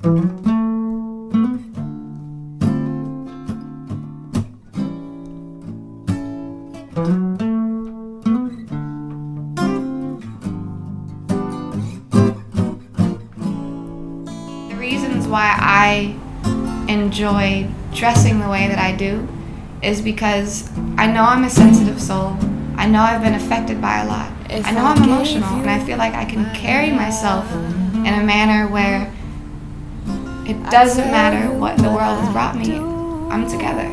The reasons why I enjoy dressing the way that I do is because I know I'm a sensitive soul. I know I've been affected by a lot. I know I'm emotional, and I feel like I can carry myself in a manner where it doesn't matter what the world has brought me. I'm together.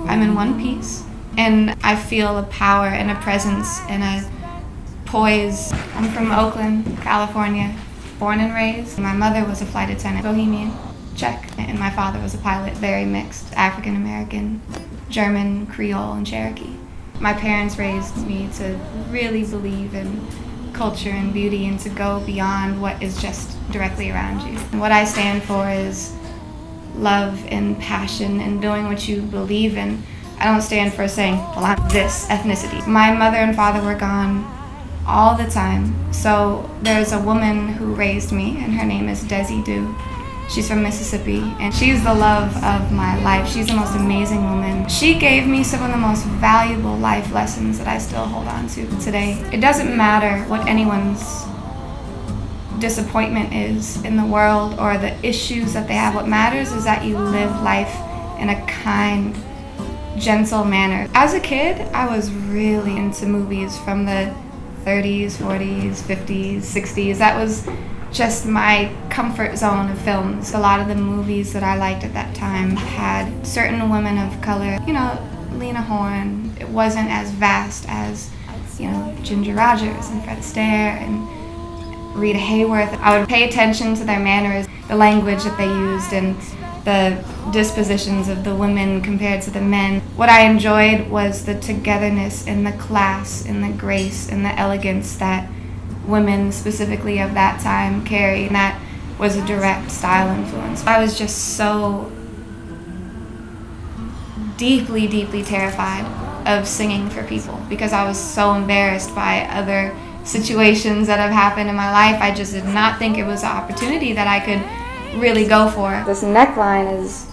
I'm in one piece. And I feel a power and a presence and a poise. I'm from Oakland, California, born and raised. My mother was a flight attendant, Bohemian, Czech, and my father was a pilot, very mixed, African American, German, Creole, and Cherokee. My parents raised me to really believe in culture and beauty and to go beyond what is just directly around you. And what I stand for is love and passion and doing what you believe in. I don't stand for saying, well, I'm this ethnicity. My mother and father were gone all the time. So there's a woman who raised me, and her name is Desi Du. She's from Mississippi, and she's the love of my life. She's the most amazing woman. She gave me some of the most valuable life lessons that I still hold on to today. It doesn't matter what anyone's disappointment is in the world or the issues that they have. What matters is that you live life in a kind, gentle manner. As a kid, I was really into movies from the 30s, 40s, 50s, 60s. That was just my comfort zone of films. A lot of the movies that I liked at that time had certain women of color. You know, Lena Horne. It wasn't as vast as, you know, Ginger Rogers and Fred Astaire and Rita Hayworth. I would pay attention to their manners, the language that they used, and the dispositions of the women compared to the men. What I enjoyed was the togetherness and the class and the grace and the elegance that women specifically of that time carried, and that was a direct style influence. I was just so deeply, deeply terrified of singing for people because I was so embarrassed by other situations that have happened in my life. I just did not think it was an opportunity that I could really go for. This neckline is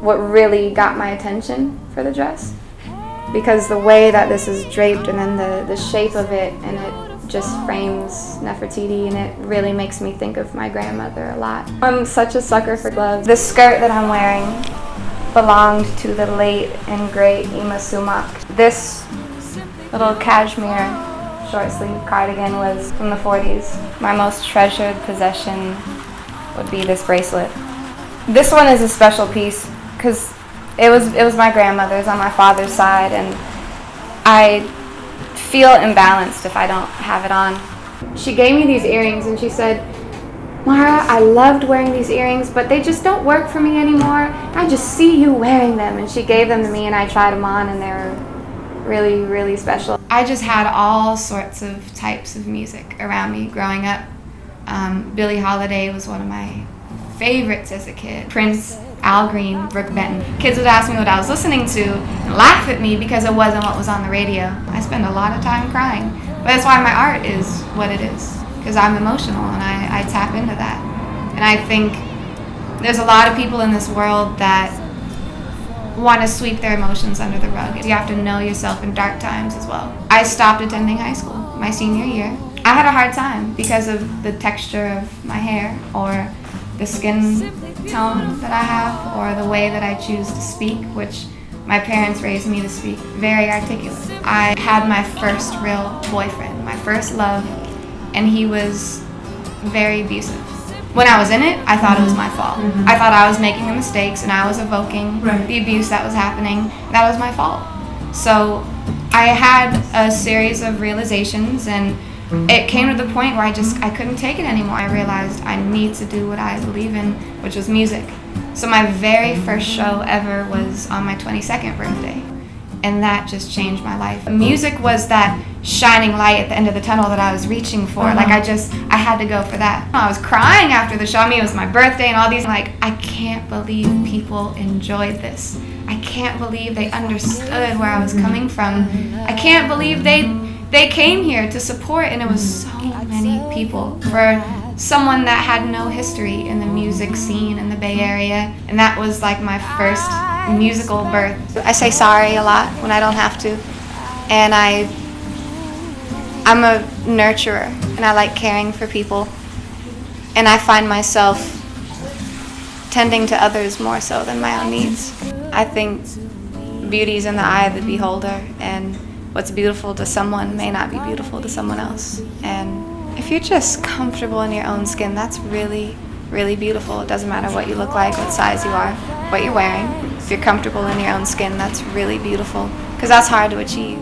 what really got my attention for the dress, because the way that this is draped and then the shape of it, and it just frames Nefertiti, and it really makes me think of my grandmother a lot. I'm such a sucker for gloves. The skirt that I'm wearing belonged to the late and great Ima Sumac. This little cashmere short sleeve cardigan was from the 40s. My most treasured possession would be this bracelet. This one is a special piece because it was my grandmother's on my father's side, and I feel imbalanced if I don't have it on. She gave me these earrings and she said, Mara, I loved wearing these earrings, but they just don't work for me anymore. I just see you wearing them. And she gave them to me and I tried them on, and they were really, really special. I just had all sorts of types of music around me growing up. Billie Holiday was one of my favorites as a kid. Prince, Al Green, Brooke Benton. Kids would ask me what I was listening to and laugh at me because it wasn't what was on the radio. I spend a lot of time crying. But that's why my art is what it is, because I'm emotional and I tap into that. And I think there's a lot of people in this world that want to sweep their emotions under the rug. You have to know yourself in dark times as well. I stopped attending high school my senior year. I had a hard time because of the texture of my hair, or the skin tone that I have, or the way that I choose to speak, which my parents raised me to speak very articulate. I had my first real boyfriend, my first love, and he was very abusive. When I was in it, I thought it was my fault. I thought I was making the mistakes and I was evoking the abuse that was happening. That was my fault. So I had a series of realizations, and it came to the point where I couldn't take it anymore. I realized I need to do what I believe in, which was music. So my very first show ever was on my 22nd birthday, and that just changed my life. Music was that shining light at the end of the tunnel that I was reaching for. Like I had to go for that. I was crying after the show. I mean, it was my birthday and all these, like, I can't believe people enjoyed this. I can't believe they understood where I was coming from. I can't believe they they came here to support, and it was so many people for someone that had no history in the music scene in the Bay Area, and that was like my first musical birth. I say sorry a lot when I don't have to, and I'm a nurturer, and I like caring for people, and I find myself tending to others more so than my own needs. I think beauty's in the eye of the beholder, and what's beautiful to someone may not be beautiful to someone else. And if you're just comfortable in your own skin, that's really, really beautiful. It doesn't matter what you look like, what size you are, what you're wearing. If you're comfortable in your own skin, that's really beautiful, because that's hard to achieve.